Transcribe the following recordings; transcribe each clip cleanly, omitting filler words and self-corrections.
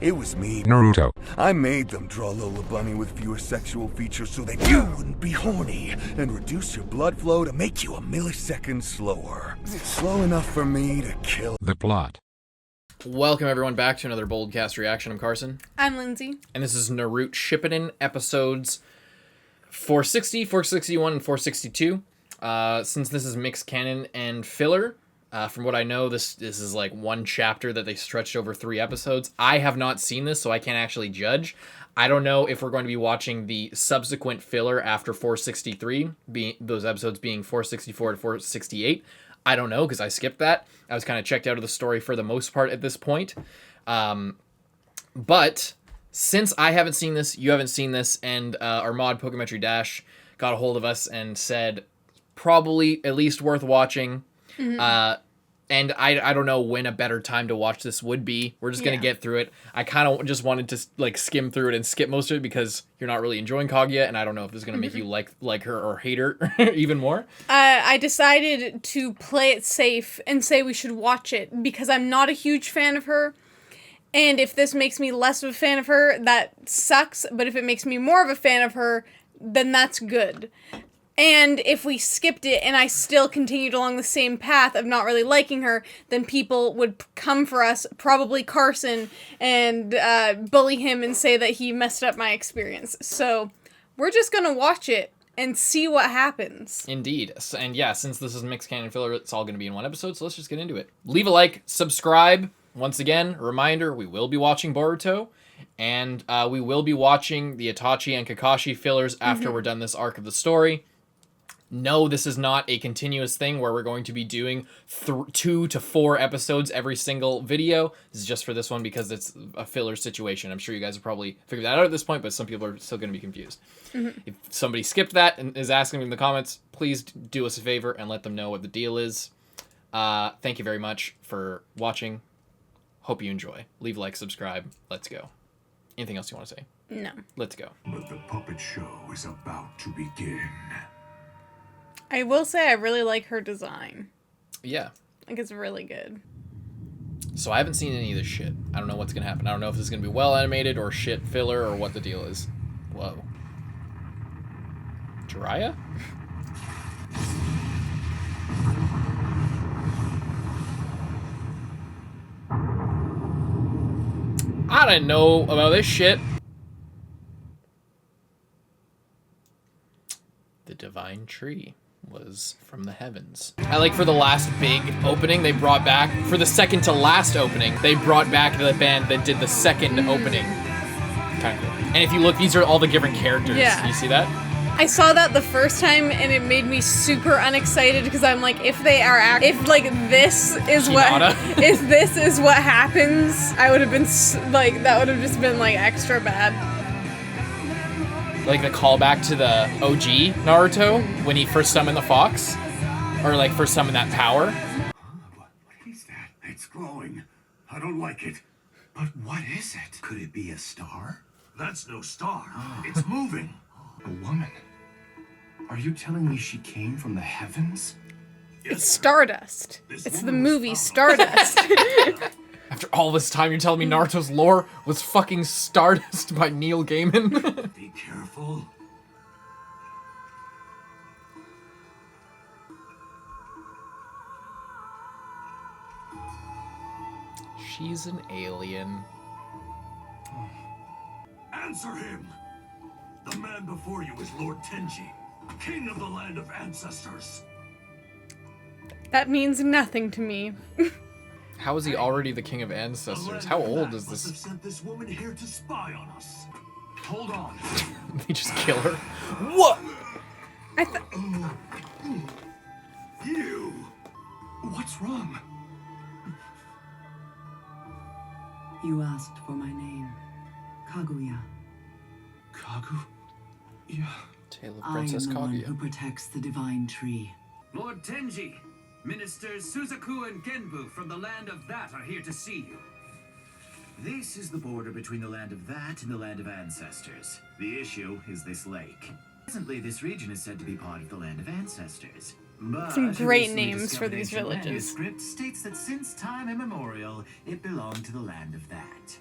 It was me, Naruto. I made them draw Lola Bunny with fewer sexual features so that you wouldn't be horny, and reduce your blood flow to make you a millisecond slower. Slow enough for me to kill The plot. Welcome everyone back to another Boldcast reaction. I'm Carson. I'm Lindsay. And this is Naruto Shippuden episodes 460, 461, and 462. Since this is mixed canon and filler, from what I know, this is like one chapter that they stretched over 3 episodes. I have not seen this, so I can't actually judge. I don't know if we're going to be watching the subsequent filler after 463, those episodes being 464 to 468. I don't know, because I skipped that. I was kind of checked out of the story for the most part at this point. But since I haven't seen this, you haven't seen this, and our mod Pokemetry Dash got a hold of us and said probably at least worth watching. Mm-hmm. And I don't know when a better time to watch this would be. We're just going to get through it. I kind of just wanted to like skim through it and skip most of it because you're not really enjoying Kaguya, and I don't know if this is going to make you like her or hate her even more. I decided to play it safe and say we should watch it because I'm not a huge fan of her. And if this makes me less of a fan of her, that sucks. But if it makes me more of a fan of her, then that's good. And if we skipped it and I still continued along the same path of not really liking her, then people would come for us, probably Carson, and bully him and say that he messed up my experience. So we're just going to watch it and see what happens. Indeed. And yeah, since this is mixed canon filler, it's all going to be in one episode, so let's just get into it. Leave a like, subscribe. Once again, a reminder, we will be watching Boruto, and we will be watching the Itachi and Kakashi fillers after we're done this arc of the story. No, this is not a continuous thing where we're going to be doing 2 to 4 episodes every single video. This is just for this one because it's a filler situation. I'm sure you guys have probably figured that out at this point, but some people are still going to be confused. If somebody skipped that and is asking me in the comments, please do us a favor and let them know what the deal is. Thank you very much for watching. Hope you enjoy. Leave a like, subscribe. Let's go. Anything else you want to say? No. Let's go. But the puppet show is about to begin. I will say I really like her design. Yeah. Like, it's really good. So I haven't seen any of this shit. I don't know what's going to happen. I don't know if this is going to be well animated or shit filler or what the deal is. Whoa. Jiraiya? I didn't know about this shit. The divine tree was from the heavens. I like for the last big opening they brought back, for the second to last opening, they brought back the band that did the second opening. Kind of cool. And if you look, these are all the different characters. Yeah. You see that? I saw that the first time and it made me super unexcited because I'm like, if they are if like this is if this is what happens, I would have been like, that would have just been like extra bad. Like the callback to the OG Naruto when he first summoned the fox, or like first summoned that power. What is that? It's glowing. I don't like it. But what is it? Could it be a star? That's no star. It's moving. A woman. Are you telling me she came from the heavens? It's Stardust. It's the movie Stardust. After all this time, you're telling me Naruto's lore was fucking Stardust by Neil Gaiman? Be careful. She's an alien. Answer him! The man before you is Lord Tenji, king of the land of ancestors. That means nothing to me. How is he already the king of ancestors? How old is Must have this? sent this woman here to spy on us. Hold on. They just kill her? What? You! What's wrong? You asked for my name. Kaguya. Kaguya? Tale of I am Princess the one Kaguya. who protects the divine tree. Lord Tenji, Ministers Suzaku and Genbu from the land of that are here to see you. This is the border between the land of that and the land of ancestors. The issue is this lake. Presently, this region is said to be part of the land of ancestors. But Some great recently names for discovered these ancient villages. manuscript states that since time immemorial, it belonged to the land of that.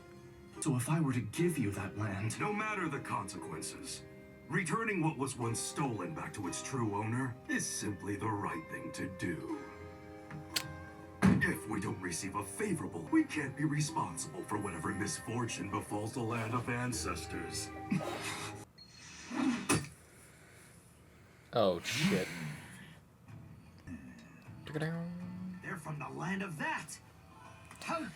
So if I were to give you that land, No matter the consequences, returning what was once stolen back to its true owner is simply the right thing to do. If we don't receive a favorable, we can't be responsible for whatever misfortune befalls the land of ancestors. Oh shit. They're from the land of that.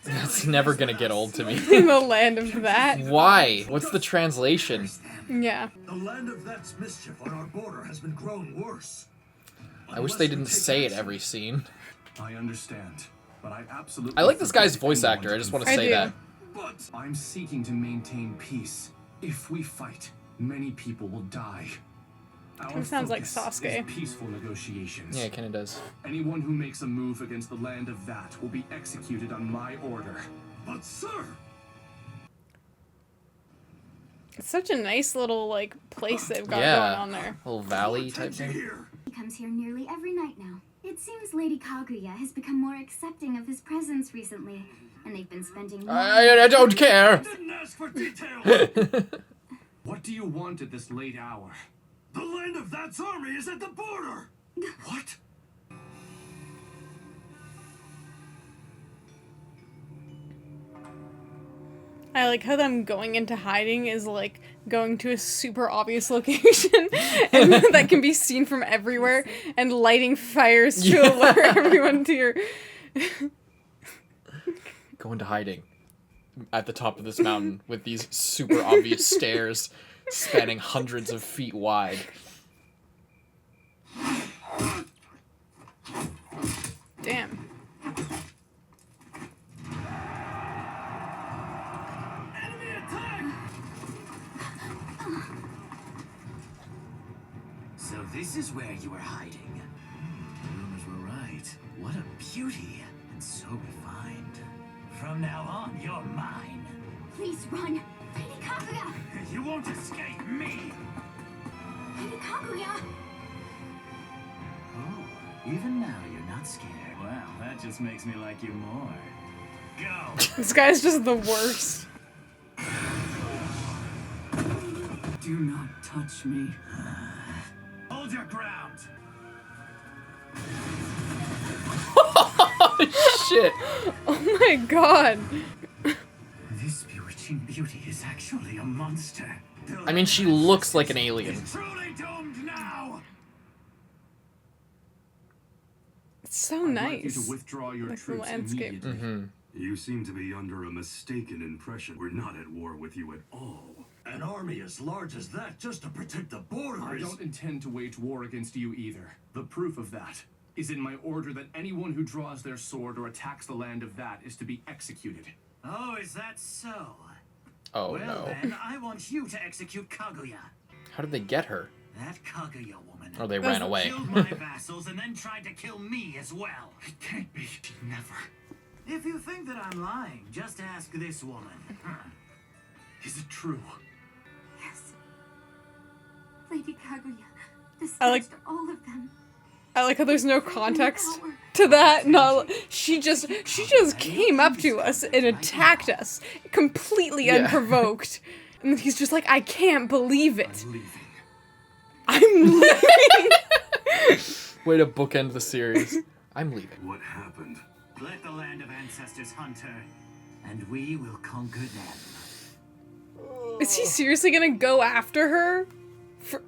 That's never gonna get old to me. In the land of that. Why? What's the translation? Yeah. the land of that's mischief on our border has been growing worse. I wish they didn't say it every scene. I understand, but I absolutely. I like this guy's forbid voice anyone actor. I just want to I say do. that. But I'm seeking to maintain peace. If we fight, many people will die. Our sounds like focus Sasuke. is peaceful negotiations. Yeah, it kind of does. Anyone who makes a move against the land of that will be executed on my order. But sir, It's such a nice little, like, place they've got going Yeah, on there. little valley type Attention thing. here. He comes here nearly every night now. It seems Lady Kaguya has become more accepting of his presence recently, and they've been spending more I don't care. Didn't ask for details. what do you want at this late hour? The land of that's army is at the border. What? I like how them going into hiding is like going to a super obvious location and that can be seen from everywhere and lighting fires to alert everyone to your... Go into hiding at the top of this mountain with these super obvious stairs spanning hundreds of feet wide. Damn. So this is where you were hiding. Rumors were right. What a beauty, and so refined. From now on, you're mine. Please run! Lady Kaguya! You won't escape me! Lady Kaguya! Oh, even now you're not scared. Well, that just makes me like you more. Go! This guy's just the worst. Do not touch me. Hold your ground! Shit. Oh my god. This bewitching beauty is actually a monster. I mean, she looks like an alien. Truly doomed now! It's so I'd like you nice. to withdraw your Like the troops landscape. immediately. You seem to be under a mistaken impression. We're not at war with you at all. An army as large as that just to protect the border. I don't intend to wage war against you either. The proof of that is in my order that anyone who draws their sword or attacks the land of that is to be executed. Oh, is that so? Oh Well no. then, I want you to execute Kaguya. How did they get her? That Kaguya woman. Oh, they ran away. Killed my vassals and then tried to kill me as well. It can't be. Never. If you think that I'm lying, just ask this woman. Is it true? Yes. Lady Kaguya I like- dispatched all of them. I like how there's no context to that. No, she just came up to us and attacked us completely Yeah. unprovoked. And then he's just like, I can't believe it. I'm leaving. I'm leaving. Way to bookend the series. I'm leaving. What happened? Let the land of ancestors hunt her, and we will conquer them. Is he seriously gonna go after her? For...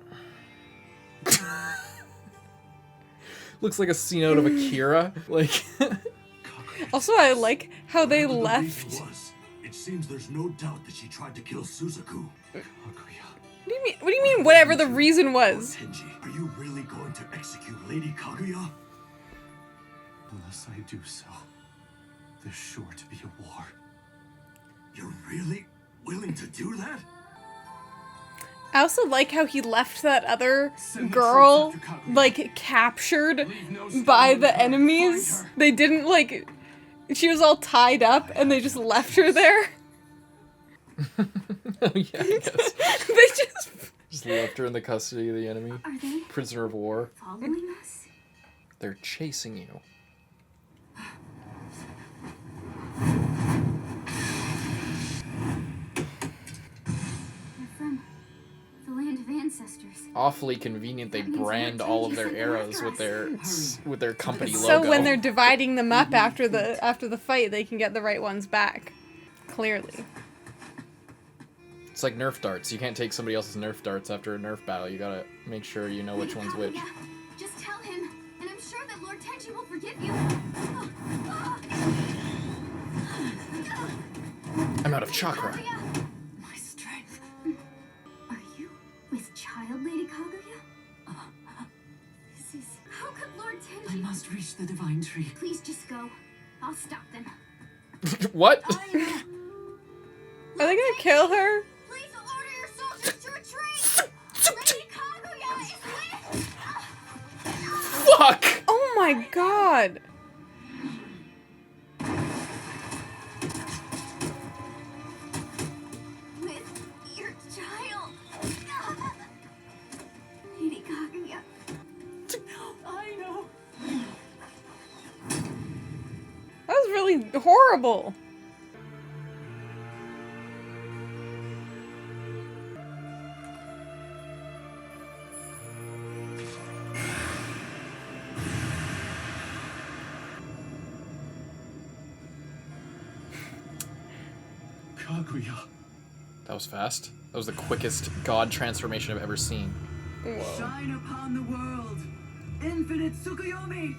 Looks like a scene out of Akira. Like, Also, I like how they Whatever the left. reason was, it seems there's no doubt that she tried to kill Suzaku. Kaguya. What do you mean? Whatever the reason was. Tenji, are you really going to execute Lady Kaguya? Unless I do so, there's sure to be a war. You're really willing to do that? I also like how he left that other Send the girl, troops after Kaguya. like, captured Leave no stone by the unturned. enemies. Find her. They didn't, like... She was all tied up, and they just left her there. oh yeah, I guess. They Just left her in the custody of the enemy. Are they Prisoner of war. following us? They're chasing you. awfully convenient they brand all of their arrows with their company logo. So when they're dividing them up after the fight, they can get the right ones back. Clearly. It's like Nerf darts. You can't take somebody else's Nerf darts after a Nerf battle. You gotta make sure you know which one's which. Just tell him, and I'm sure that Lord Tenchi will forgive you. I'm out of chakra. My strength. Are you with child, Lady Kaguya? This is... How could Lord Tenchi... I must reach the divine tree. Please just go. I'll stop them. What? Are they gonna kill her? Please order your soldiers to retreat. Lady Kaguya is with... Fuck! Oh my god. With your child. Lady Kaguya. I know. That was really horrible. Kaguya. That was fast. That was the quickest god transformation I've ever seen. Shine upon the world. Infinite Tsukuyomi.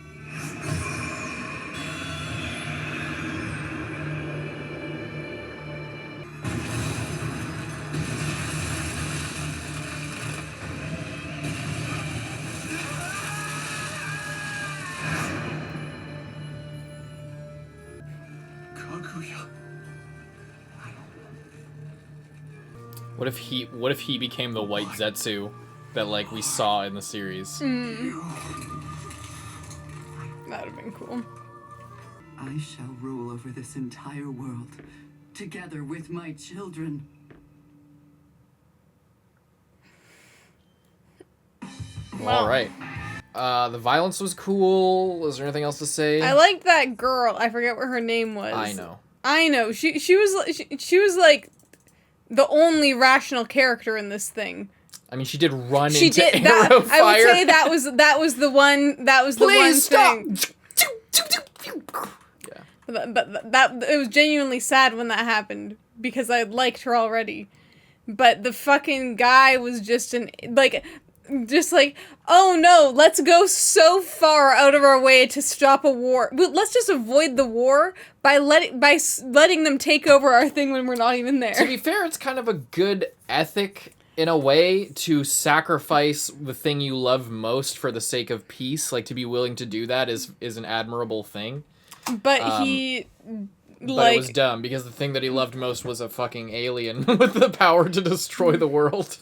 Kaguya. What if he became the white Zetsu that like we saw in the series? That would have been cool. I shall rule over this entire world, together with my children. All right. The violence was cool. Is there anything else to say? I liked that girl. I forget what her name was. I know. She was like the only rational character in this thing. I mean, she did run She into did arrow that. fire. I would say that was the one. That was the Please one stop! thing. But that it was genuinely sad when that happened because I liked her already. But the fucking guy was just like, oh no, let's go so far out of our way to stop a war. Let's just avoid the war by letting them take over our thing when we're not even there. To be fair, it's kind of a good ethic in a way to sacrifice the thing you love most for the sake of peace. Like, to be willing to do that is an admirable thing. But But it was dumb because the thing that he loved most was a fucking alien with the power to destroy the world.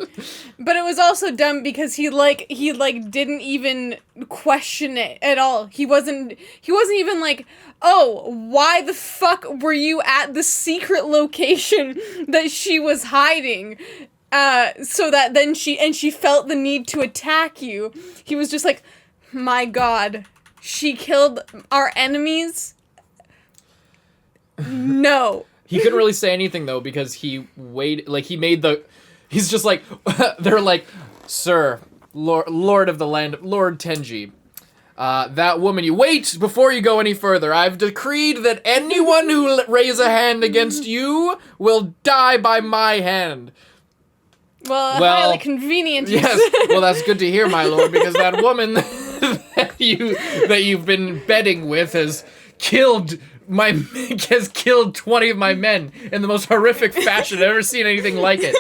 But it was also dumb because he didn't even question it at all. He wasn't even like, "Oh, why the fuck were you at the secret location that she was hiding?" So that then she felt the need to attack you. He was just like, "My God, she killed our enemies." No. He couldn't really say anything though because he waited. Like he's just like, they're like, "Sir, Lord of the land, Lord Tenji, that woman. You wait before you go any further. I've decreed that anyone who raise a hand against you will die by my hand." Well, highly convenient. Yes. Well, that's good to hear, my lord, because that woman that you've been bedding with has killed 20 of my men in the most horrific fashion. I've never seen anything like it.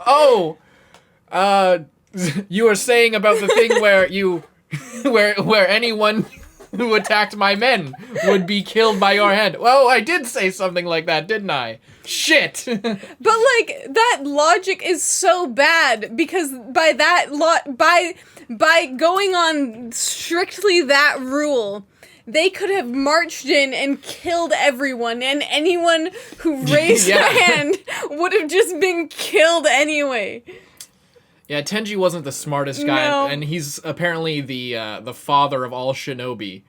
Oh, you were saying about the thing where anyone who attacked my men would be killed by your hand. Well, I did say something like that, didn't I? Shit. But like that logic is so bad because by going on strictly that rule, they could have marched in and killed everyone, and anyone who raised their hand would have just been killed anyway. Yeah, Tenji wasn't the smartest guy, No. and he's apparently the father of all shinobi.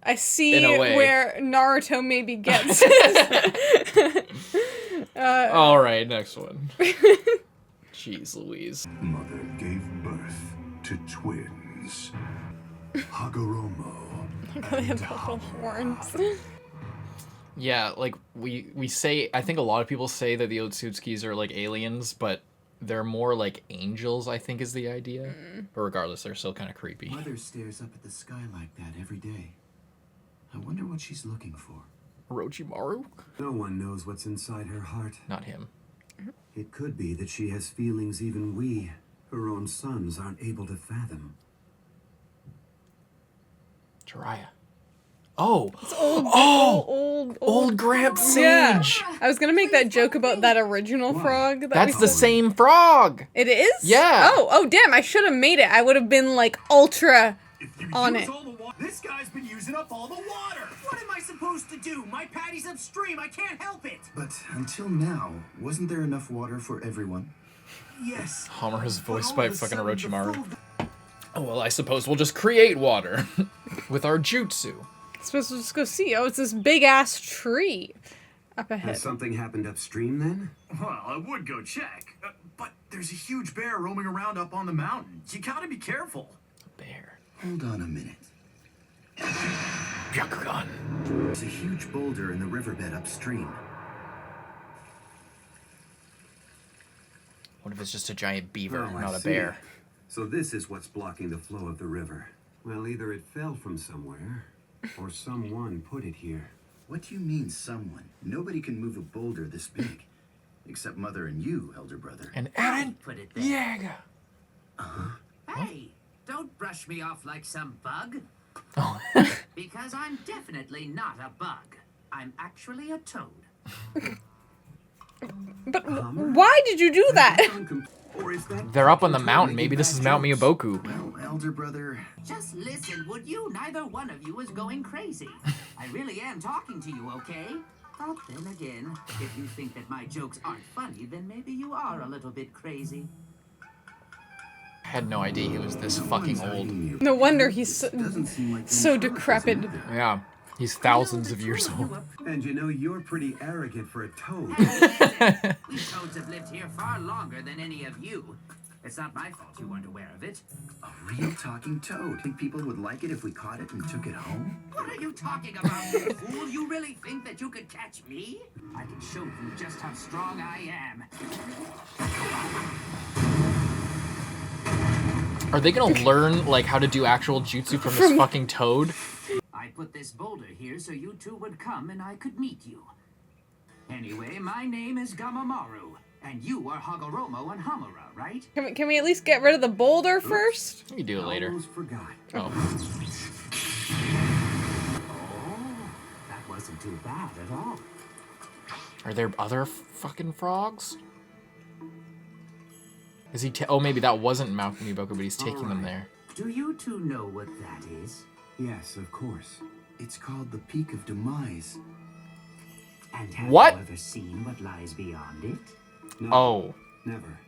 I see In a way. where Naruto maybe gets. All right, next one. Jeez Louise. Mother gave birth to twins. Hagoromo They have and the little Hamura. horns. Yeah, like we say, I think a lot of people say that the Otsutskis are like aliens, but they're more like angels, I think is the idea. But regardless, they're still kind of creepy. Mother stares up at the sky like that every day. I wonder what she's looking for. Orochimaru? No one knows what's inside her heart. Not him. It could be that she has feelings even we, her own sons, aren't able to fathom. Jiraiya. Oh! It's old Gramps Yeah. Sage! I was gonna make that joke about that original frog. That's the same frog! It is? Yeah. Oh, damn, I should have made it. I would have been, like, ultra on it. This guy's been using up all the water. What am I supposed to do? My patty's upstream. I can't help it. But until now, wasn't there enough water for everyone? Yes. Hamura's voiced But by all of a fucking sudden, the Orochimaru. flow- Oh, well, I suppose we'll just create water. With our jutsu. I'm supposed to just go see. Oh, it's this big-ass tree up ahead. Has something happened upstream then? Well, I would go check. But there's a huge bear roaming around up on the mountain. You gotta be careful. Bear. Hold on a minute. Byakugan. There's a huge boulder in the riverbed upstream. What if it's just a giant beaver, Oh, I not a see. bear? So this is what's blocking the flow of the river. Well, either it fell from somewhere, or someone put it here. What do you mean, someone? Nobody can move a boulder this big. Except Mother and you, elder brother. And Eren Put it there. Yeager. Hey, don't brush me off like some bug. Oh. Because I'm definitely not a bug. I'm actually a toad. But why did you do that? Or is that They're up on the Toad mountain. making Maybe this bad is Mount jokes? Miyaboku. Well, elder brother, Just listen, would you? Neither one of you is going crazy. I really am talking to you, okay? But then again, if you think that my jokes aren't funny, then maybe you are a little bit crazy. I had no idea he was this fucking old. No wonder he's so, doesn't seem like so any decrepit. is there. Yeah, he's thousands of years old. And you know, you're pretty arrogant for a toad. We toads have lived here far longer than any of you. It's not my fault you weren't aware of it. A real talking toad. Think people would like it if we caught it and took it home? What are you talking about, you fool? You really think that you could catch me? I can show you just how strong I am. Are they gonna learn, like, how to do actual jutsu from this fucking toad? I put this boulder here so you two would come and I could meet you. Anyway, my name is Gamamaru, and you are Hagoromo and Hamura, right? Can we at least get rid of the boulder first? We can do it later. Almost forgot. Oh. Oh, that wasn't too bad at all. Are there other fucking frogs? Is he? Oh, maybe that wasn't Mount Miyaboku, but he's taking them there. Do you two know what that is? Yes, of course. It's called the Peak of Demise. And have What? you ever seen what lies beyond it? No, Oh. never.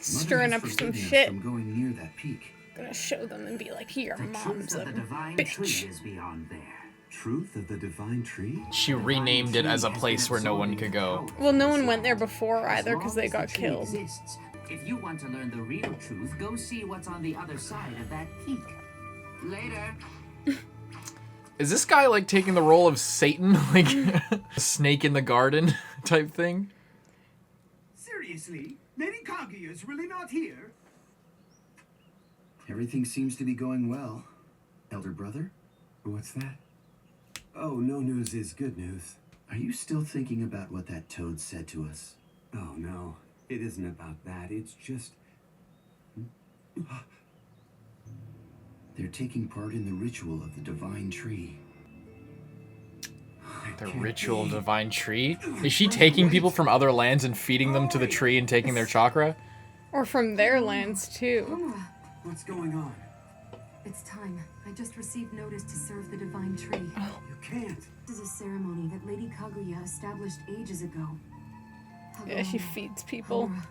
Stirring Mother up has some forbidden us shit. from going near that peak. Gonna show them and be like, here, The mom's truth a of the divine tree bitch. is beyond there. Truth of the divine tree? She renamed it as a place where no one could go. Well, no one went there before either because they As long got as the tree killed. exists, if you want to learn the real truth, go see what's on the other side of that peak. Later. Is this guy like taking the role of Satan, like a snake in the garden type thing? Seriously? Lady Kaguya's really not here? Everything seems to be going well, elder brother. What's that? Oh, no news is good news. Are you still thinking about what that toad said to us? Oh, no. It isn't about that. It's just... They're taking part in the ritual of the divine tree. The ritual of divine tree? Is she taking people from other lands and feeding them to the tree and taking their chakra? Or from their lands, too. Hamura, What's going on? it's time. I just received notice to serve the divine tree. You can't. This is a ceremony that Lady Kaguya established ages ago. Yeah, she Hagoromo, feeds people. Hamura.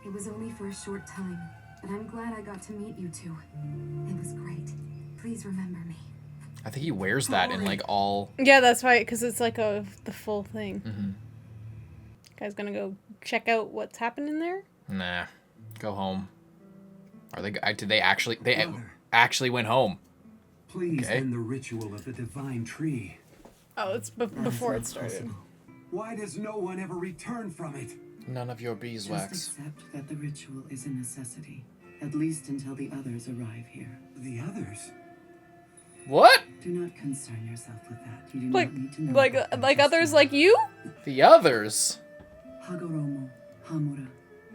It was only for a short time, but I'm glad I got to meet you two. It was great. Please remember me. I think he wears that in like all... Yeah, that's why, because it's like the full thing. Mhm. Guys gonna go check out what's happening there? Nah. Go home. Are they? Did they actually? They Brother. actually went home. Please Okay. end the ritual of the divine tree. Oh, it's before it started. Why does no one ever return from it? None of your beeswax. Just accept that the ritual is a necessity, at least until the others arrive here. The others? What? Do not concern yourself with that. You do Like, not need to know. like others like you? The others? Hagoromo, Hamura,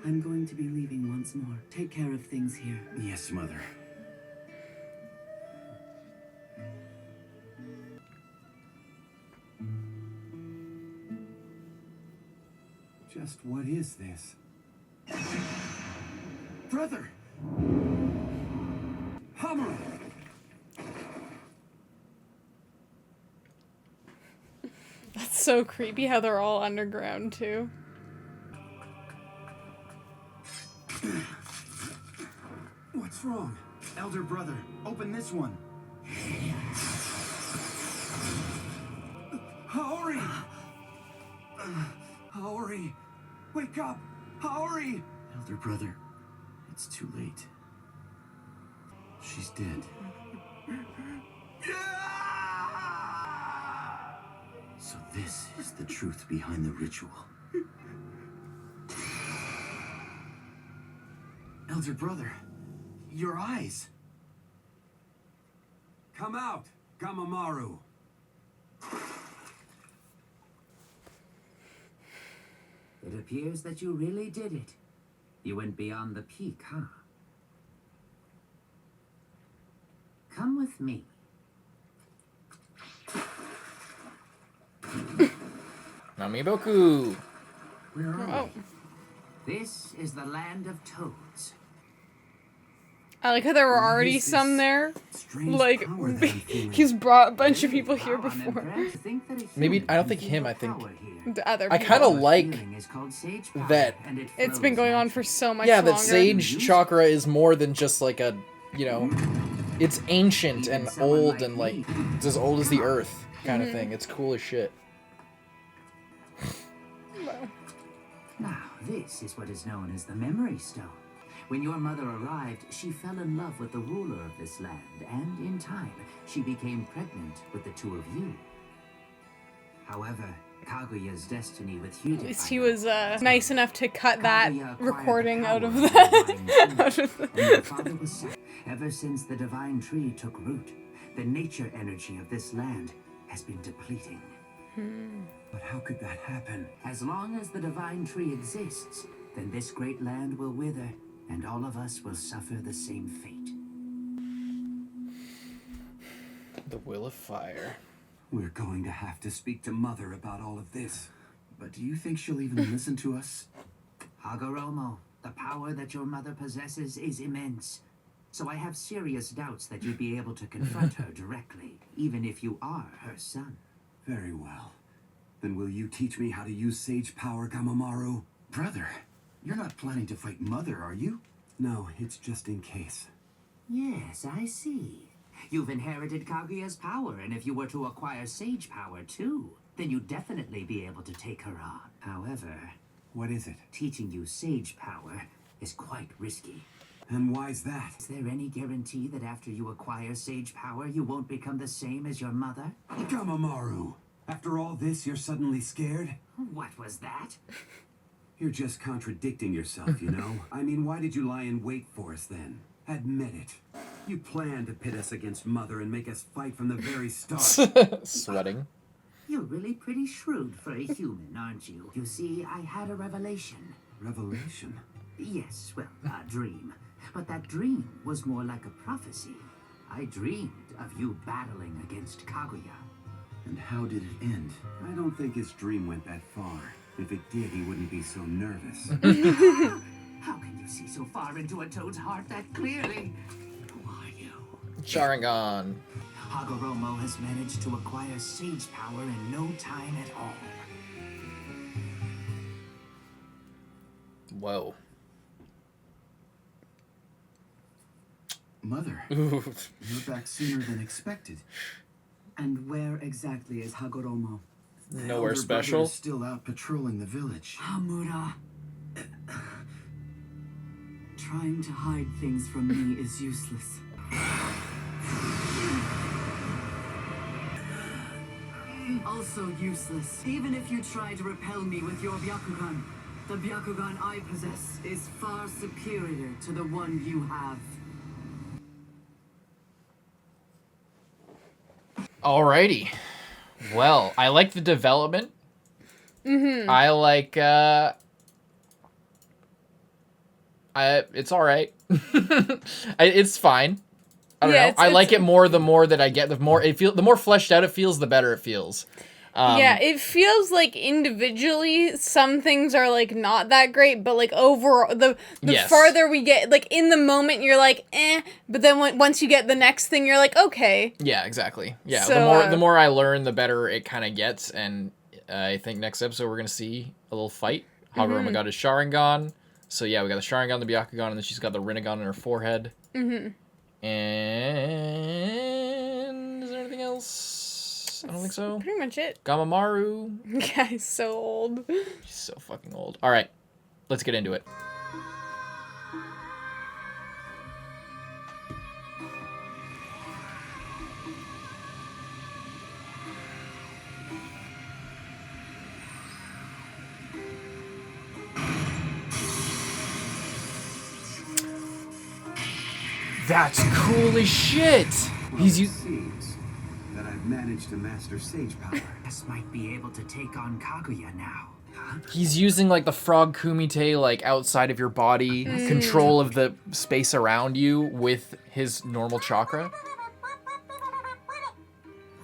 I'm going to be leaving once more. Take care of things here. Yes, Mother. Just what is this? Brother! Hamura! That's so creepy how they're all underground too. What's wrong? Elder brother, open this one. Haori! Haori! Wake up! Haori! Elder brother, it's too late. She's dead. So this is the truth behind the ritual. Elder brother, your eyes. Come out, Gamamaru. It appears that you really did it. You went beyond the peak, huh? Come with me. Namiboku. Where are Oh, This is the land of toads. I like how there were already some there. Strange Like, power that I'm feeling. he's brought a bunch of people here Wow, I'm before. impressed to think that a Maybe- human I don't can think feel him, the I think- power here. The other I people. kind of The like feeling is called sage power, that- and it It's been flows going on naturally. for so much Yeah, longer. that sage chakra is more than just like a, you know, it's ancient and old and like it's as old as the earth kind of thing. It's cool as shit. Well, Now, this is what is known as the Memory Stone. When your mother arrived, she fell in love with the ruler of this land, and in time, she became pregnant with the two of you. However, Kaguya's destiny with you. at least he was nice enough to cut that recording out of that. out of the- Your father was sad. Ever since the divine tree took root, the nature energy of this land has been depleting. But how could that happen? As long as the divine tree exists, then this great land will wither, and all of us will suffer the same fate. The Will of Fire. We're going to have to speak to Mother about all of this. But do you think she'll even listen to us? Hagoromo, the power that your mother possesses is immense. So I have serious doubts that you'd be able to confront her directly, even if you are her son. Very well. Then will you teach me how to use sage power, Gamamaru? Brother, you're not planning to fight Mother, are you? No, it's just in case. Yes, I see. You've inherited Kaguya's power, and if you were to acquire sage power too, then you'd definitely be able to take her on. However, What is it? teaching you sage power is quite risky. And why's that? Is there any guarantee that after you acquire sage power, you won't become the same as your mother? Gamamaru! After all this, you're suddenly scared? What was that? You're just contradicting yourself, you know? I mean, why did you lie in wait for us then? Admit it. You planned to pit us against Mother and make us fight from the very start. Sweating. You're really pretty shrewd for a human, aren't you? You see, I had a revelation. Revelation? Yes, well, a dream. But that dream was more like a prophecy. I dreamed of you battling against Kaguya. And how did it end? I don't think his dream went that far. If it did, he wouldn't be so nervous. How can you see so far into a toad's heart that clearly? Who are you? Sharingan. Hagoromo has managed to acquire sage power in no time at all. Whoa. Mother, Ooh. you're back sooner than expected. And where exactly is Hagoromo? Nowhere Elder brother special. is still out patrolling the village. Hamura. Trying to hide things from me is useless. Also useless. Even if you try to repel me with your Byakugan, the Byakugan I possess is far superior to the one you have. Alrighty. Well, I like the development. I like, it's alright. It's fine. I don't know. I like it more the more that I get. The more fleshed out it feels, the better it feels. Yeah, it feels like individually some things are like not that great, but like overall, the Yes. farther we get, like in the moment you're like but then once you get the next thing you're like okay. Yeah, exactly. Yeah, So, the more I learn, the better it kind of gets, and I think next episode we're gonna see a little fight. Hagoromo got his Sharingan, so yeah, we got the Sharingan, the Byakugan, and then she's got the Rinnegan on her forehead. And is there anything else? I don't think so. Pretty much it. Gamamaru. Guy's so old. She's so fucking old. All right, let's get into it. That's cool as shit. He's It seems that I've managed to master sage power. This might be able to take on Kaguya now. He's using like the frog kumite, like outside of your body, control of the space around you with his normal chakra.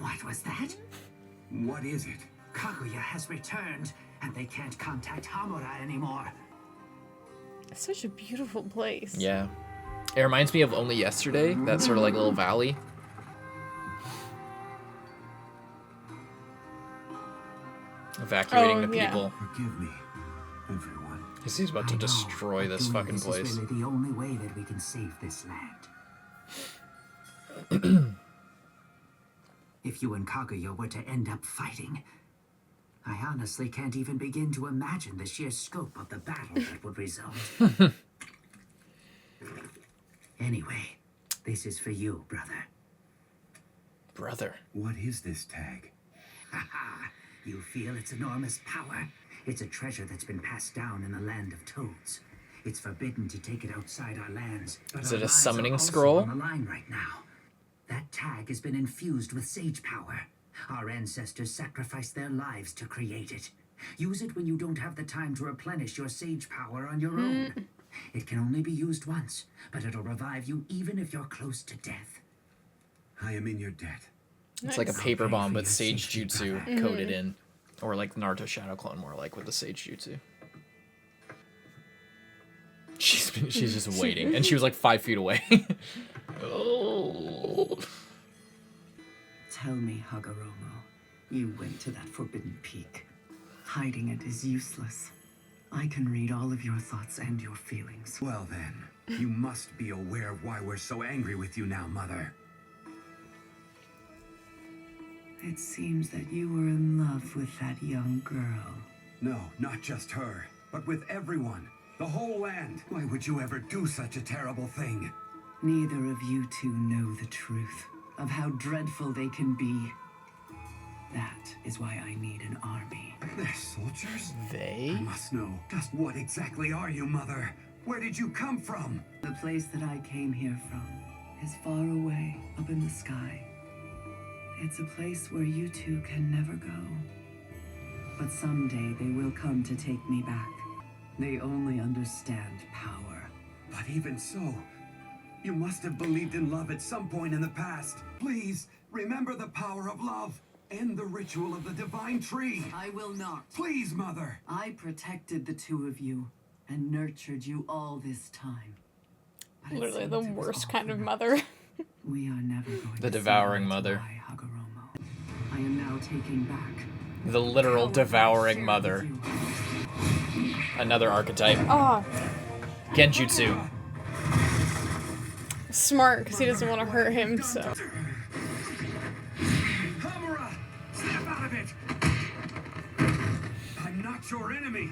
What was that? What is it? Kaguya has returned, and they can't contact Hamura anymore. It's such a beautiful place. Yeah. It reminds me of Only Yesterday, that sort of like little valley. Evacuating the people. Forgive me, everyone. He's about to destroy this fucking place. This is really the only way that we can save this land. If you and Kaguya were to end up fighting, I honestly can't even begin to imagine the sheer scope of the battle that would result. Anyway, this is for you, brother. Brother. What is this tag? Haha, you feel its enormous power? It's a treasure that's been passed down in the land of toads. It's forbidden to take it outside our lands. But Is our it a lives summoning are also scroll? on the line right now. That tag has been infused with sage power. Our ancestors sacrificed their lives to create it. Use it when you don't have the time to replenish your sage power on your own. It can only be used once, but it'll revive you even if you're close to death. I am in your debt. It's like a paper bomb with sage safety, jutsu brother. coated in. Or like Naruto Shadow Clone, more like with the sage jutsu. She's just waiting, and she was like 5 feet away. Oh. Tell me, Hagoromo, you went to that forbidden peak. Hiding it is useless. I can read all of your thoughts and your feelings. Well then, you must be aware of why we're so angry with you now, Mother. It seems that you were in love with that young girl. No, not just her, but with everyone. The whole land. Why would you ever do such a terrible thing? Neither of you two know the truth of how dreadful they can be. That is why I need an army. They're soldiers? They? I must know. Just what exactly are you, Mother? Where did you come from? The place that I came here from is far away, up in the sky. It's a place where you two can never go. But someday they will come to take me back. They only understand power. But even so, you must have believed in love at some point in the past. Please, remember the power of love and the ritual of the divine tree. I will not. Please, Mother. I protected the two of you and nurtured you all this time. But it Literally the seems it was worst all kind for of naught. mother. We are never going The to devouring see eye to mother. eye, Hagoromo. I am now taking back The literal power that I devouring shared mother. with you. Another archetype. Oh, Genjutsu. smart, because he doesn't want to hurt him, so. Hamura! Snap out of it! I'm not your enemy.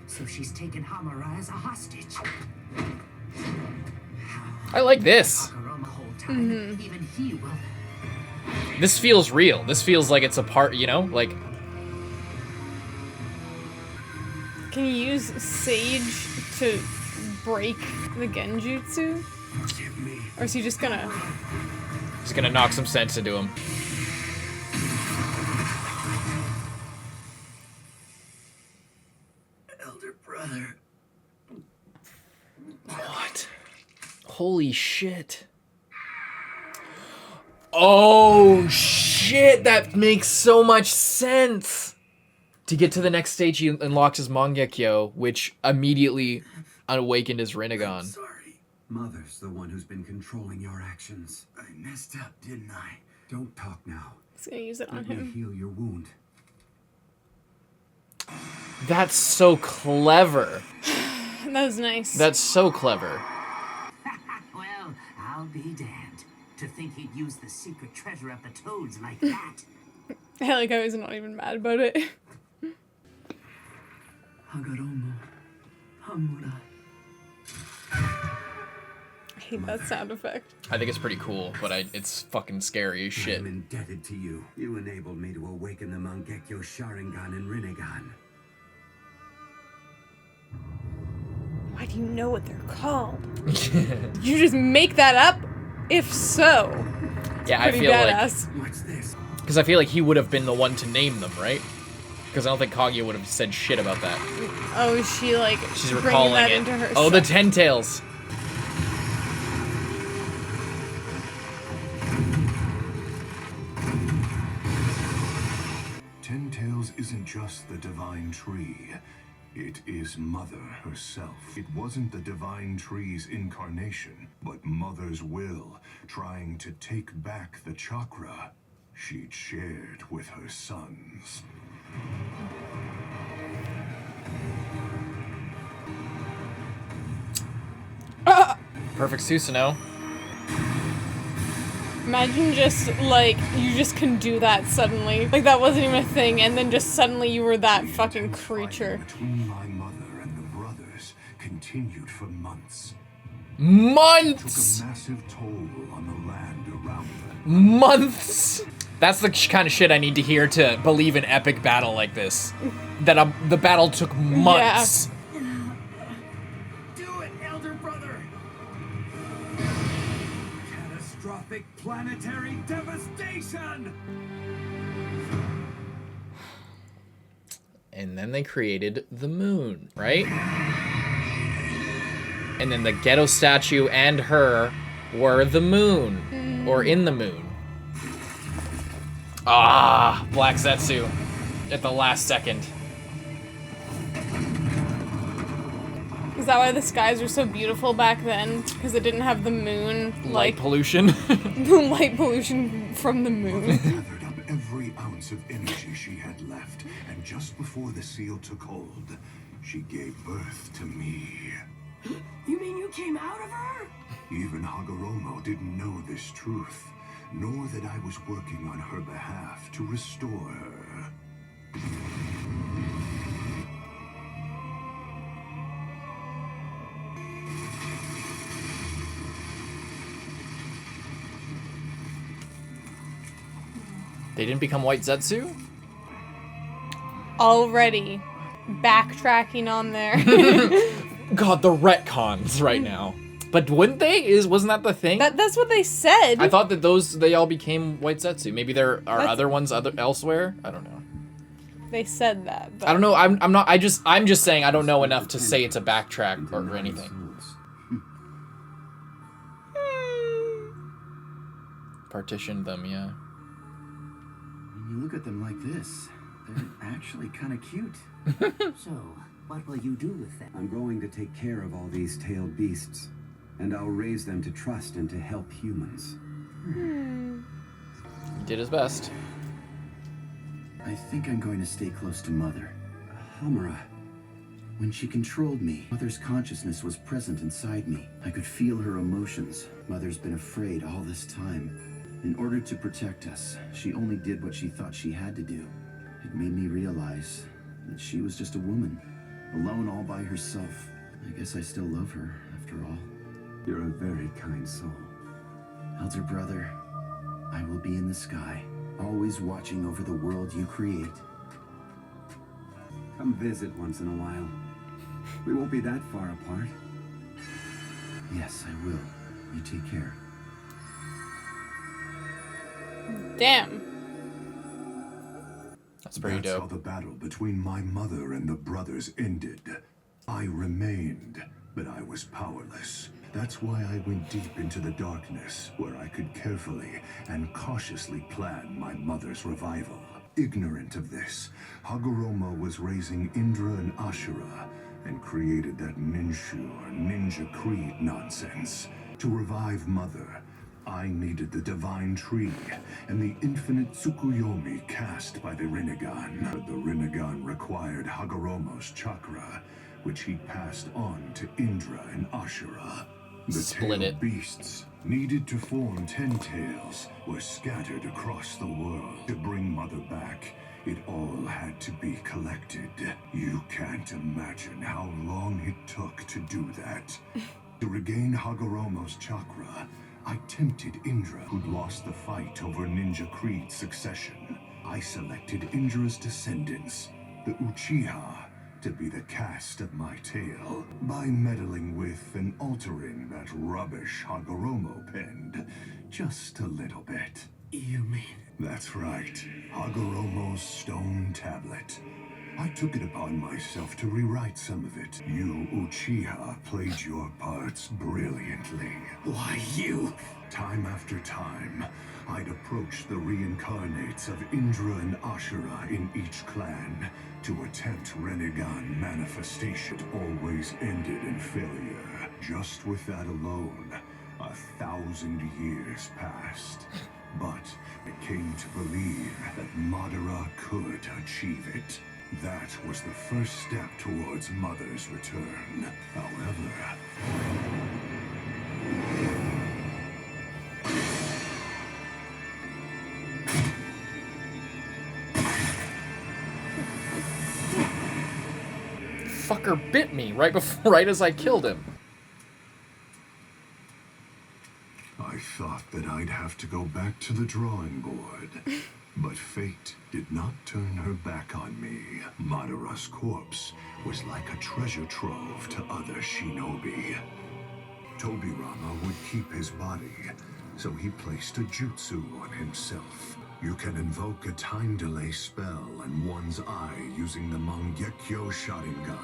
So she's taken Hamura as a hostage. I like this. Hagoromo whole time. Even he will. This feels real. This feels like it's a part, you know? Like, Can you use Sage to break the Genjutsu? Or is he just gonna... he's gonna knock some sense into him. Elder brother. What? Holy shit. Oh shit, that makes so much sense. To get to the next stage, he unlocks his Mangekyo, which immediately awakened his Rinnegan. Sorry. Mother's the one who's been controlling your actions. I messed up, didn't I? Don't talk now. He's gonna use it on Let me him. heal your wound. That's so clever. That was nice. That's so clever. Well, I'll be damned. To think he'd use the secret treasure up the toads like that. I like how he's not even mad about it. Hagoromo, Hamura. I hate that sound effect. I think it's pretty cool, but it's fucking scary as shit. I'm indebted to you. You enabled me to awaken the Mangekyo Sharingan and Rinnegan. Why do you know what they're called? Did you just make that up? If so, Yeah, I pretty feel badass. What's this? like... Because I feel like he would have been the one to name them, right? Because I don't think Kaguya would have said shit about that. Oh, is she like She's bringing recalling that it. into her Oh, the stuff? Ten Tails. Ten Tails isn't just the divine tree. It is Mother herself. It wasn't the divine tree's incarnation, but Mother's will, trying to take back the chakra she'd shared with her sons. Perfect Susanoo. Imagine just like you just can do that suddenly. Like that wasn't even a thing, and then just suddenly you were that fucking creature. Between my mother and the brothers continued for months. Months! Took a massive toll on the land around them. Months! That's the kind of shit I need to hear to believe in epic battle like this. That the battle took months. Do it, elder brother! Catastrophic planetary devastation! And then they created the moon, right? And then the ghetto statue and her were the moon. Or in the moon. Ah, Black Zetsu. At the last second. Is that why the skies were so beautiful back then? Because it didn't have the moon, Light like pollution. the light pollution from the moon. Gathered up every ounce of energy she had left, and just before the seal took hold, she gave birth to me. You mean you came out of her? Even Hagoromo didn't know this truth, nor that I was working on her behalf to restore her. They didn't become White Zetsu? Already backtracking on there. God, the retcons right now. But wouldn't they? Wasn't that the thing? That's what they said. I thought that they all became White Zetsu. Maybe there are other ones elsewhere. I don't know. They said that. But I don't know. I'm not. I'm just saying I don't know enough to say it's a backtrack or anything. Partitioned them, yeah. When you look at them like this, they're actually kind of cute. So, what will you do with them? I'm going to take care of all these tailed beasts, and I'll raise them to trust and to help humans. He did his best. I think I'm going to stay close to Mother. Hamura, When she controlled me, Mother's consciousness was present inside me. I could feel her emotions. Mother's been afraid all this time. In order to protect us, she only did what she thought she had to do. It made me realize that she was just a woman, alone all by herself. I guess I still love her, after all. You're a very kind soul. Elder brother, I will be in the sky, always watching over the world you create. Come visit once in a while. We won't be that far apart. Yes, I will. You take care. Damn. That's pretty That's how dope. the battle between my mother and the brothers ended. I remained, but I was powerless. That's why I went deep into the darkness, where I could carefully and cautiously plan my mother's revival. Ignorant of this, Hagoromo was raising Indra and Ashura, and created that Ninshu or Ninja Creed nonsense. To revive Mother, I needed the Divine Tree and the infinite Tsukuyomi cast by the Rinnegan. But the Rinnegan required Hagoromo's chakra, which he passed on to Indra and Ashura. The Split tail it. beasts needed to form 10 tails were scattered across the world. To bring Mother back, it all had to be collected. You can't imagine how long it took to do that. To regain Hagoromo's chakra, I tempted Indra, who'd lost the fight over Ninja Creed's succession. I selected Indra's descendants, the Uchiha, to be the cast of my tail. By meddling with and altering that rubbish Hagoromo penned, just a little bit. You mean? That's right, Hagoromo's stone tablet. I took it upon myself to rewrite some of it. You Uchiha played your parts brilliantly. Why, you? Time after time, I'd approach the reincarnates of Indra and Ashura in each clan to attempt Rinnegan manifestation. It always ended in failure. Just with that alone, 1,000 years passed. But I came to believe that Madara could achieve it. That was the first step towards Mother's return. However, Fucker bit me right as I killed him. I thought that I'd have to go back to the drawing board. But fate did not turn her back on me. Madara's corpse was like a treasure trove to other shinobi. Tobirama would keep his body, so he placed a jutsu on himself. You can invoke a time delay spell in one's eye using the Mangekyo Sharingan.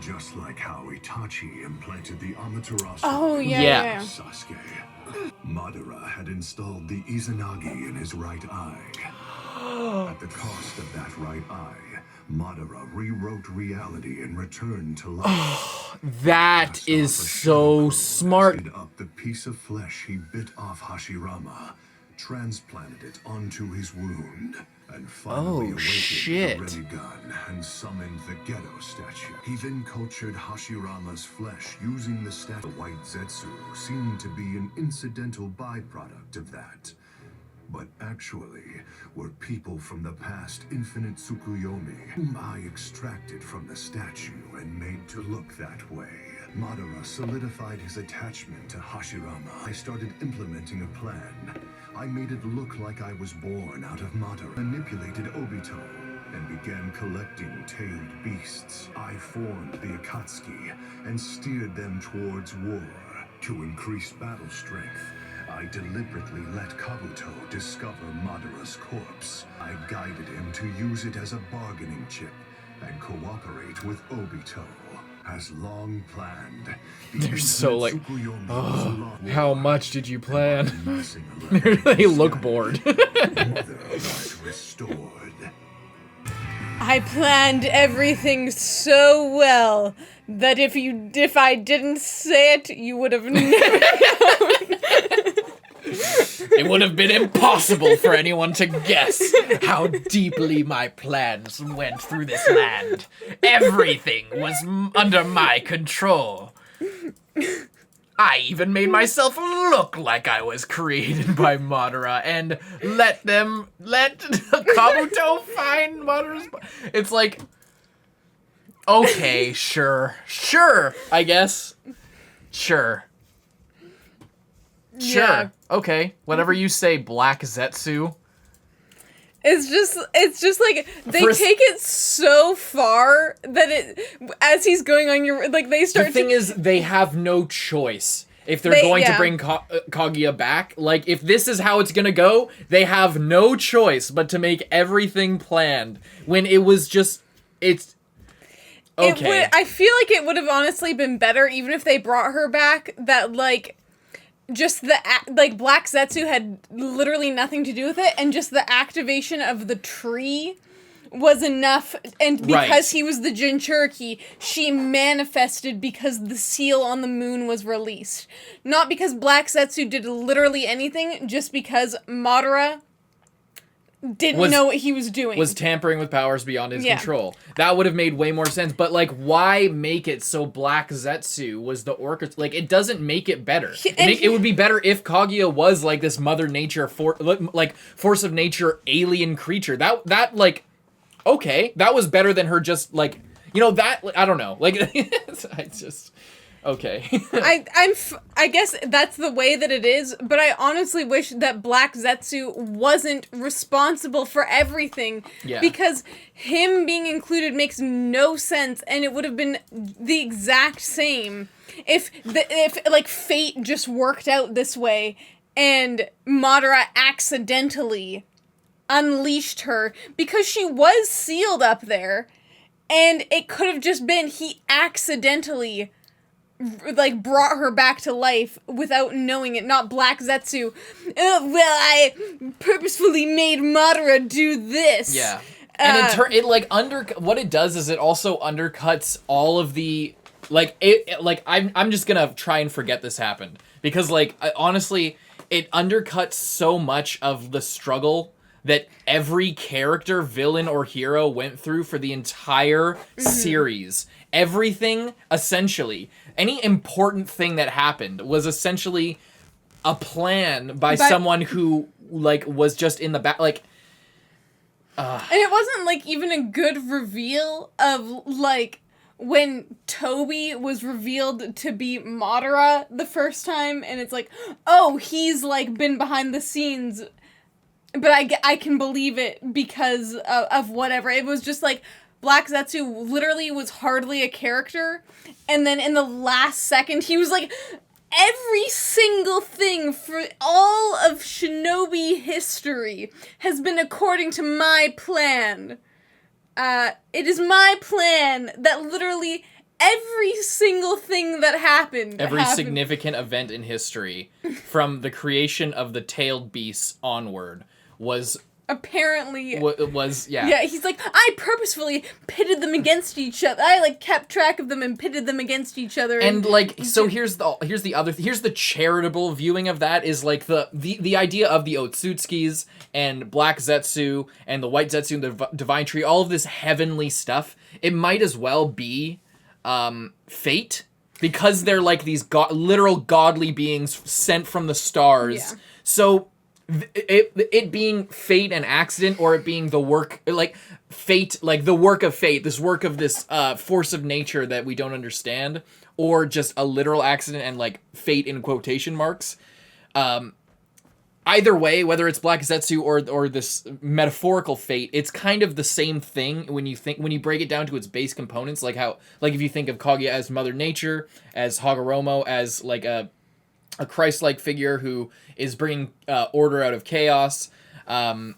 Just like how Itachi implanted the Amaterasu Oh, Yeah. yeah. Sasuke. Madara had installed the Izanagi in his right eye. At the cost of that right eye, Madara rewrote reality and returned to life. That Cast is off a so shadow, smart. lifted up the piece of flesh he bit off Hashirama, transplanted it onto his wound, and finally Oh, awakened shit. the Rinnegan and summoned the Ghetto statue. He then cultured Hashirama's flesh using the statue. The White Zetsu seemed to be an incidental byproduct of that. But actually were people from the past infinite Tsukuyomi, whom I extracted from the statue and made to look that way. Madara solidified his attachment to Hashirama. I started implementing a plan. I made it look like I was born out of Madara, manipulated Obito, and began collecting tailed beasts. I formed the Akatsuki and steered them towards war. To increase battle strength, I deliberately let Kabuto discover Madara's corpse. I guided him to use it as a bargaining chip and cooperate with Obito. As long planned, They're so like, Tsukuyomi oh, was along how war, much did you plan? and by amassing 11 They look scattered, bored. Mother was restored. I planned everything so well that if I didn't say it, you would have never known. It would have been impossible for anyone to guess how deeply my plans went through this land. Everything was under my control. I even made myself look like I was created by Madara and let Kabuto find Madara's. It's like, okay, sure, I guess. Sure. Sure. Yeah. Okay. Whatever you say, Black Zetsu. It's just like they For- take it so far that as he's going on your like they start. The thing is, they have no choice if they're going to bring Kaguya back. Like, if this is how it's gonna go, they have no choice but to make everything planned. When it was just, it's okay. I feel like it would have honestly been better even if they brought her back. That like. Just like Black Zetsu had literally nothing to do with it, and just the activation of the tree was enough. And because he was the Jinchuriki, she manifested because the seal on the moon was released. Not because Black Zetsu did literally anything, just because Madara didn't know what he was doing. Was tampering with powers beyond his control. That would have made way more sense. But, like, why make it so Black Zetsu was the orchestra? Like, it doesn't make it better. It would be better if Kaguya was, like, this Mother Nature, force of nature alien creature. That like, okay. That was better than her just, like, you know, that, I don't know. Like, I just... Okay. I guess that's the way that it is, but I honestly wish that Black Zetsu wasn't responsible for everything. Yeah. Because him being included makes no sense, and it would have been the exact same if like fate just worked out this way and Madara accidentally unleashed her because she was sealed up there, and it could have just been he accidentally like brought her back to life without knowing it, not Black Zetsu. Well, I purposefully made Madara do this. Yeah, and it like what it does is it also undercuts all of the I'm just gonna try and forget this happened because honestly it undercuts so much of the struggle that every character, villain, or hero went through for the entire series. Everything, essentially, any important thing that happened was essentially a plan by someone who, was just in the back, And it wasn't, even a good reveal of, when Toby was revealed to be Madara the first time, and it's like, oh, he's, been behind the scenes. But I can believe it because of whatever. It was just Black Zetsu literally was hardly a character. And then in the last second, he was every single thing for all of Shinobi history has been according to my plan. It is my plan that literally every single thing that happened. Every significant event in history, from the creation of the tailed beasts onward, was apparently yeah. Yeah, he's I purposefully pitted them against each other. I kept track of them and pitted them against each other. And so here's the charitable viewing of that is the idea of the Otsutskis and Black Zetsu and the White Zetsu and the Divine Tree, all of this heavenly stuff. It might as well be fate because they're these literal godly beings sent from the stars. Yeah. So it being fate and accident, or it being the work, fate, the work of fate, this work of this force of nature that we don't understand, or just a literal accident and fate in quotation marks. Either way, whether it's Black Zetsu or this metaphorical fate, it's kind of the same thing when you break it down to its base components, if you think of Kaguya as Mother Nature, as Hagoromo as a Christ-like figure who is bringing order out of chaos, and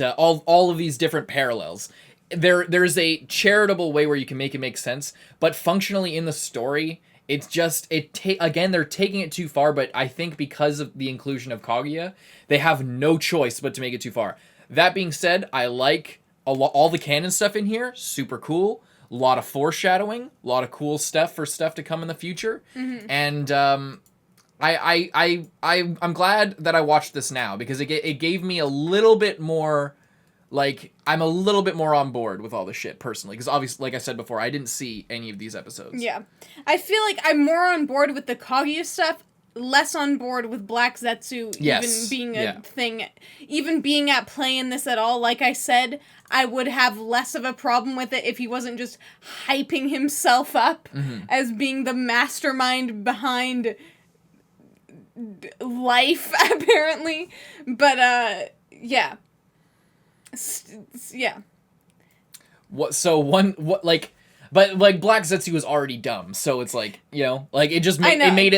all of these different parallels. There's a charitable way where you can make it make sense, but functionally in the story, it's just again they're taking it too far. But I think because of the inclusion of Kaguya, they have no choice but to make it too far. That being said, I like all the canon stuff in here. Super cool. A lot of foreshadowing. A lot of cool stuff to come in the future. Mm-hmm. And I'm glad that I watched this now because it gave me a little bit more, I'm a little bit more on board with all this shit personally, because obviously, like I said before, I didn't see any of these episodes. Yeah. I feel I'm more on board with the Kaguya stuff, less on board with Black Zetsu even being a thing, even being at play in this at all. Like I said, I would have less of a problem with it if he wasn't just hyping himself up as being the mastermind behind life, apparently. But, yeah. Yeah. But like Black Zetsu was already dumb, so it's like, you know, like it just made it made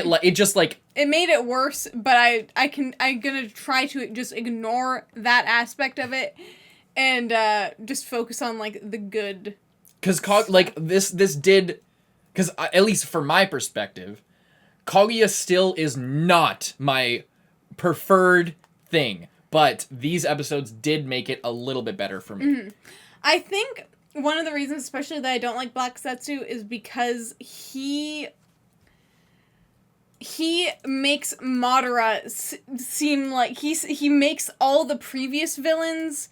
it worse, but I'm gonna try to just ignore that aspect of it and just focus on like the good. Because because at least from my perspective, Kaguya still is not my preferred thing, but these episodes did make it a little bit better for me. Mm-hmm. I think one of the reasons, especially that I don't like Black Zetsu, is because he makes Madara seem like he makes all the previous villains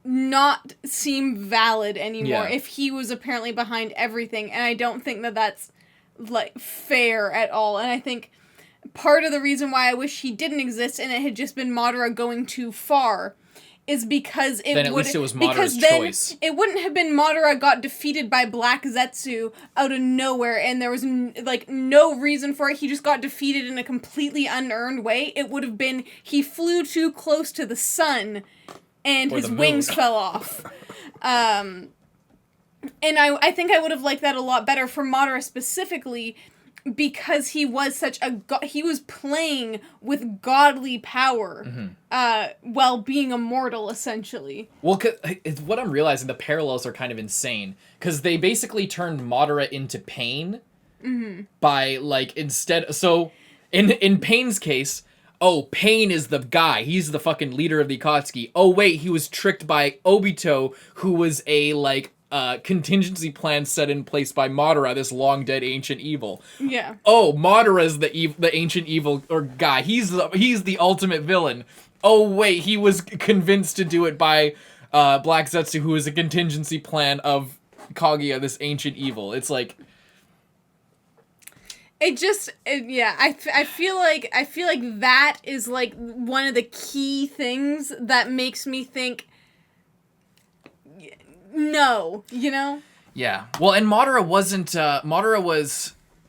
not seem valid anymore. Yeah. If he was apparently behind everything, and I don't think that that's like fair at all. And I think part of the reason why I wish he didn't exist and it had just been Madara going too far is because at least it was Madara's choice. It wouldn't have been Madara got defeated by Black Zetsu out of nowhere and there was no reason for it. He just got defeated in a completely unearned way. It would have been he flew too close to the sun and his wings fell off. And I think I would have liked that a lot better for Madara specifically, because he was he was playing with godly power, while being immortal, essentially. Well, what I'm realizing, the parallels are kind of insane, because they basically turned Madara into Pain, by, like, so, in Pain's case, oh, Pain is the guy, he's the fucking leader of the Akatsuki. Oh, wait, he was tricked by Obito, who was a, like, contingency plan set in place by Madara, this long-dead ancient evil. Yeah. Oh, Madara's the ancient evil or guy. He's the ultimate villain. Oh, wait, he was convinced to do it by Black Zetsu, who is a contingency plan of Kaguya, this ancient evil. It's like... I feel like that is, like, one of the key things that makes me think... No, you know? Yeah. Well, and Madara wasn't,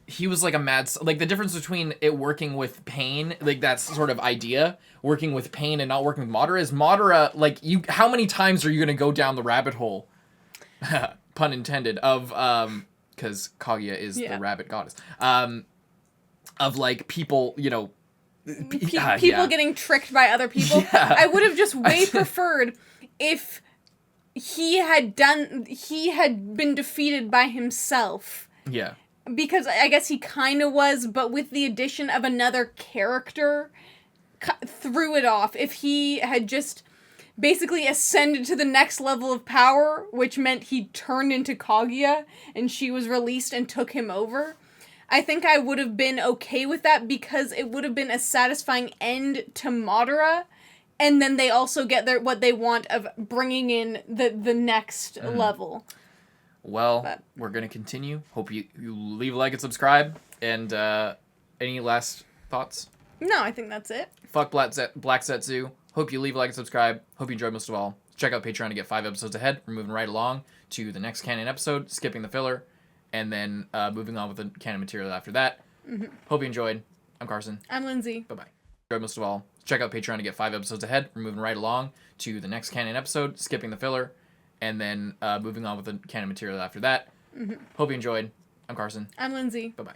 he was like a like the difference between it working with Pain, like that sort of idea, working with Pain and not working with Madara, is Madara, like, how many times are you gonna go down the rabbit hole, pun intended, of, because Kaguya is the rabbit goddess, of, like, people, you know, people getting tricked by other people. Yeah. I would have just way preferred if he had been defeated by himself. Yeah. Because I guess he kind of was, but with the addition of another character, threw it off. If he had just basically ascended to the next level of power, which meant he turned into Kaguya, and she was released and took him over, I think I would have been okay with that, because it would have been a satisfying end to Madara. And then they also get what they want of bringing in the next level. Well, we're going to continue. Hope you leave a like and subscribe. And any last thoughts? No, I think that's it. Fuck Black Zetsu. Hope you leave a like and subscribe. Hope you enjoyed most of all. Check out Patreon to get 5 episodes ahead. We're moving right along to the next canon episode, skipping the filler, and then moving on with the canon material after that. Hope you enjoyed. I'm Carson. I'm Lindsay. Bye-bye. Enjoyed most of all. Check out Patreon to get 5 episodes ahead. We're moving right along to the next canon episode, skipping the filler, and then moving on with the canon material after that. Hope you enjoyed. I'm Carson. I'm Lindsay. Bye-bye.